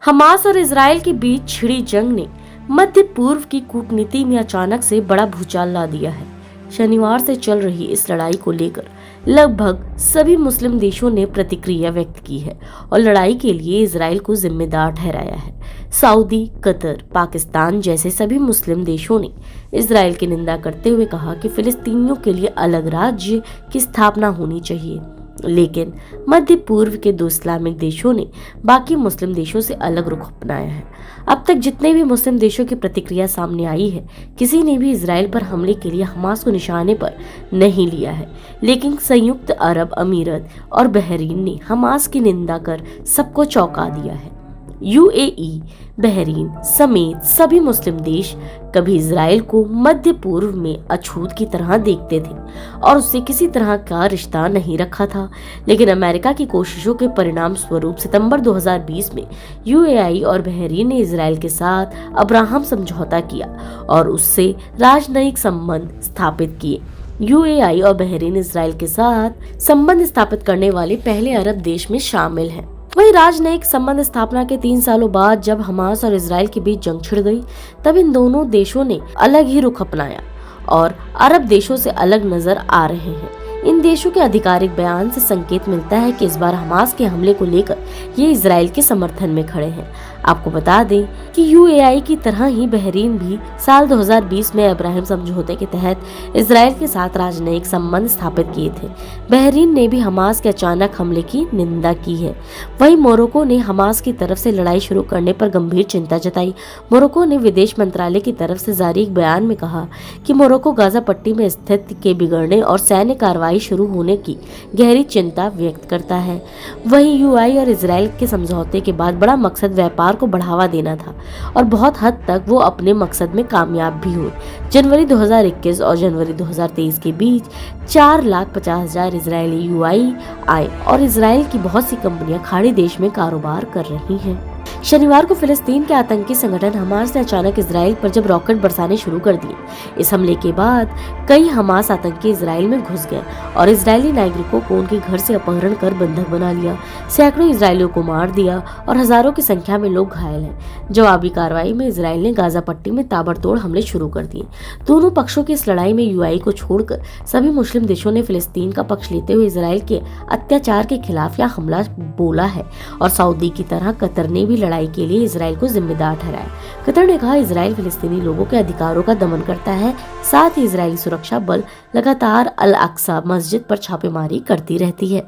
Hamas और Israel के बीच छिड़ी जंग ने मध्य पूर्व की कूटनीति में अचानक से बड़ा भूचाल ला दिया है। शनिवार से चल रही इस लड़ाई को लेकर लगभग सभी मुस्लिम देशों ने प्रतिक्रिया व्यक्त की है और लड़ाई के लिए इजराइल को जिम्मेदार ठहराया है। सऊदी, कतर, पाकिस्तान जैसे सभी मुस्लिम देशों ने इजराइल की निंदा करते हुए कहा कि फिलिस्तीनियों के लिए अलग राज्य की स्थापना होनी चाहिए। लेकिन मध्य पूर्व के दो इस्लामिक देशों ने बाकी मुस्लिम देशों से अलग रुख अपनाया है। अब तक जितने भी मुस्लिम देशों की प्रतिक्रिया सामने आई है, किसी ने भी इजराइल पर हमले के लिए हमास को निशाने पर नहीं लिया है, लेकिन संयुक्त अरब अमीरात और बहरीन ने हमास की निंदा कर सबको चौंका दिया है। यूएई, बहरीन समेत सभी मुस्लिम देश कभी इजराइल को मध्य पूर्व में अछूत की तरह देखते थे और उससे किसी तरह का रिश्ता नहीं रखा था। लेकिन अमेरिका की कोशिशों के परिणाम स्वरूप सितंबर 2020 में यूएई और बहरीन ने इजराइल के साथ अब्राहम समझौता किया और उससे राजनयिक संबंध स्थापित किए। यूएई और बहरीन इजराइल के साथ संबंध स्थापित करने वाले पहले अरब देश में शामिल हैं। वही राजनयिक संबंध स्थापना के 3 सालों बाद जब हमास और इजराइल के बीच जंग छिड़ गई, तब इन दोनों देशों ने अलग ही रुख अपनाया और अरब देशों से अलग नजर आ रहे हैं। इन देशों के आधिकारिक बयान से संकेत मिलता है कि इस बार हमास के हमले को लेकर ये इजराइल के समर्थन में खड़े हैं। आपको बता दें कि यूएई की तरह ही बहरीन भी साल 2020 में अब्राहम समझौते के तहत इजराइल के साथ राजनयिक संबंध स्थापित किए थे। बहरीन ने भी हमास के अचानक हमले की निंदा की है। वहीं मोरक्को ने हमास की तरफ से लड़ाई शुरू करने पर गंभीर चिंता जताई। मोरक्को ने विदेश मंत्रालय की तरफ से जारी एक बयान में कहा कि मोरक्को गाजा पट्टी में स्थिति के बिगड़ने और सैन्य कार्रवाई शुरू होने की गहरी चिंता व्यक्त करता है। वहीं यूएई और इजराइल के समझौते के बाद बड़ा मकसद व्यापार को बढ़ावा देना था और बहुत हद तक वो अपने मकसद में कामयाब भी हुए। जनवरी 2021 और जनवरी 2023 के बीच 4,50,000 इजरायली यूएई आए और इजराइल की बहुत सी कंपनियां खाड़ी देश में कारोबार कर रही हैं। शनिवार को फिलिस्तीन के आतंकी संगठन हमास ने अचानक इजराइल पर जब रॉकेट बरसाने शुरू कर दिए। इस हमले के बाद कई हमास आतंकी इजराइल में घुस गए और इजरायली नागरिकों को उनके घर से अपहरण कर बंधक बना लिया। सैकड़ों इजरायलियों को मार दिया और हजारों की संख्या में लोग घायल हैं। जवाबी कार्रवाई में इजराइल ने गाजा पट्टी में ताबड़तोड़ हमले शुरू कर दिए। दोनों पक्षों की इस लड़ाई में यूएई को छोड़कर सभी मुस्लिम देशों ने फिलिस्तीन का पक्ष लेते हुए इजराइल के अत्याचार के खिलाफ यह हमला बोला है और सऊदी की तरह कतर ने भी लड़ाई के लिए इजराइल को जिम्मेदार ठहराया। कतर ने कहा, इजराइल फिलिस्तीनी लोगों के अधिकारों का दमन करता है। साथ ही इजरायली सुरक्षा बल लगातार अल अक्सा मस्जिद पर छापेमारी करती रहती है।